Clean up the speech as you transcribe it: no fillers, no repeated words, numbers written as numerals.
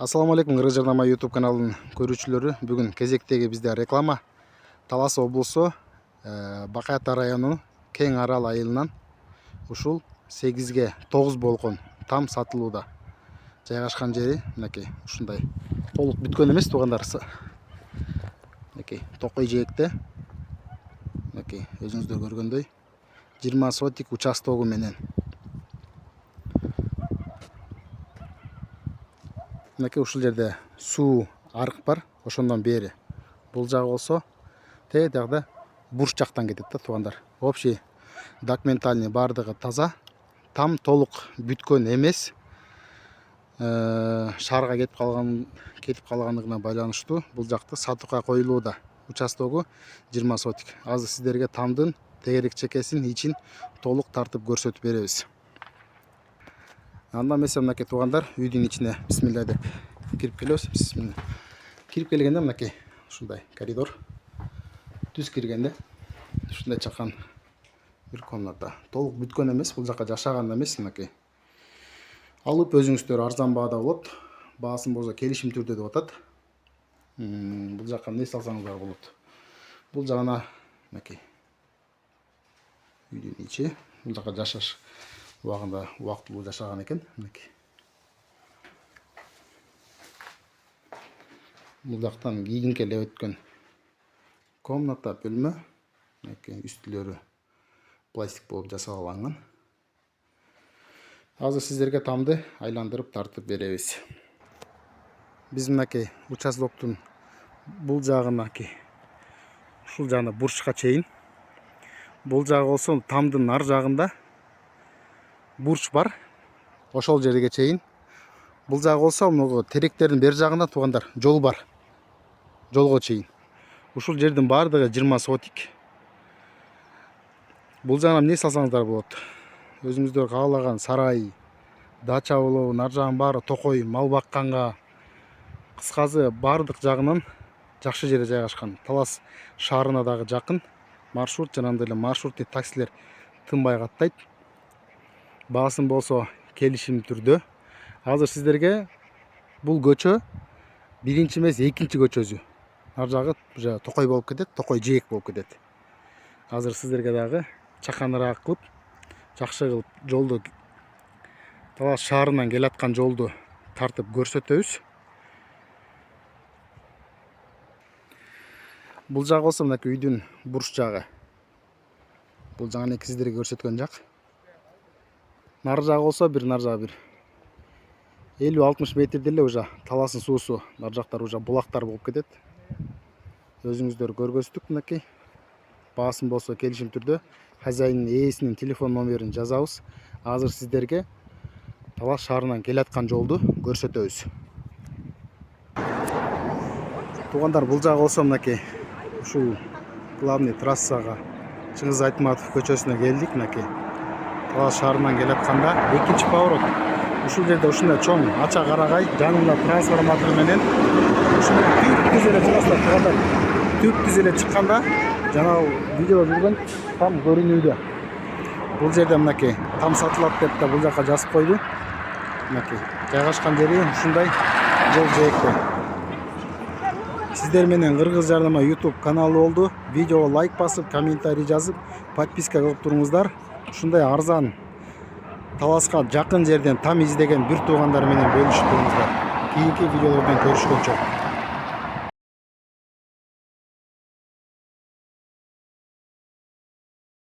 Ассаламу алейкум, Кыргыз Жарнама YouTube каналынын көрүүчүлөрү. Бүгүн кезектеги бизде реклама. Талас облусу Бакай Ата району Кең Арал айылынан ушул 8ге 9 болгон там сатылууда. Жайгашкан жери мынакей ушундай. Толук бүткөн эмес туугандар. Мынакей Токой жээкте. Мынакей өзүңүздөр көргөндөй 20 сотик участогу менен. Мынакей ушул жерде суу арык бар, ошондон бери. Бул жагы болсо тегде бурч жактан кетет да туугандар. Общий документальный бардыгы таза. Там толук бүткөн эмес. Шаарга кетип калгандыгына байланыштуу бул жакты сатууга коюлууда. Участогу 20 сотик. Азыр сиздерге тамдын тегерек чекесин, ичин толук тартып көрсөтүп беребиз. Анда эмесе мынакей туугандар, үйдүн ичине бисмилла деп кирип келебиз. Бисмилла. Кирип келгенде мынакей ушундай коридор. Түз киргенде ушундай чакан бир комната. Толук бүткөн эмес, бул жака жашаган эмес, мынакей. Алып өзүңүздөр арзан баада болот. Баасын болсо келишим түрдө деп атат. Бул жака эмне салсаңыздар болот. Бул жагына мынакей үйдүн ичи, бул жака жашаш убагында убактылуу жашаган экен. Мынакей. Бул жактан кийинке эле өткөн комната, бөлмө. Мынакей үстүлөрү пластик болуп жасалган. Азыр сиздерге тамды айландырып тартып беребиз. Биз мынакей участоктун бул жагынакей ушул жагына бурчка чейин. Бул жагы болсо тамдын ар жагында бурч бар. Ошол жерге чейин. Бул жагы болсо могу теректердин бер жагында туугандар жол бар. Жолго чейин. Ушул жердин бардыгы 20 сотик. Бул жагына эмне салсаңыздар болот. Өзүңүздөр каалаган сарай, дача болобу, нар жагын баары токой, мал бакканга, кыскасы бардык жагынан жакшы жерде жайгашкан. Талас шаарына дагы жакын. Маршрут жанагындай эле маршрутный таксилер тынбай каттайт. Баасын болсо келишим түрдө. Азыр сиздерге бул көчө биринчи эмес, экинчи көчөсү. Ар жагы Токой болуп кетет, Токой жээк болуп кетет. Азыр сиздерге дагы чаканыраак кылып, жакшы кылып жолду Талас шаарынан келаткан жолду тартып көрсөтөбүз. Бул жагы болсо мынакей үйдүн бурч жагы. Бул жагы сиздерге көрсөткөн жак. Нар жагы болсо нар жагы 50-60 метрде эле уже таластын суусу нар жактар уже булактар болуп кетет. Өзүңүздөр көргөздөк мынакей. Баасын болсо келишим түрдө хозяйнын ээсинин телефон номерин жазабыз. Азыр сиздерге Талас шаарынан келаткан жолду көрсөтөбүз. Туугандар, бул жагы болсо мынакей ушул главный трассага Чыңгыз Айтматов көчөсүнө келдик. Мынакей Талас шаарынан келатканда экинчи поворот. Ушул жерде ушундай чоң ача карагай жанында трансформатор менен ушундай түз эле чыгасыздар туугандар. Түз эле чыкканда жана видео жүргөн там көрүнүүдө. Бул жерде мынакей там сатылат деп да бул жака жазып койду. Мынакей жайгашкан жери ушундай жол жээкте. Сиздер менен Кыргыз Жарнама YouTube каналы болду. Видеого лайк басып, комментарий жазып, подписка кылып туруңуздар. Ушундай арзан Таласка жакын жерден там издеген бир туугандар менен бөлүшүп туруңуздар. Кийинки видеолордон көрүшкөнчө.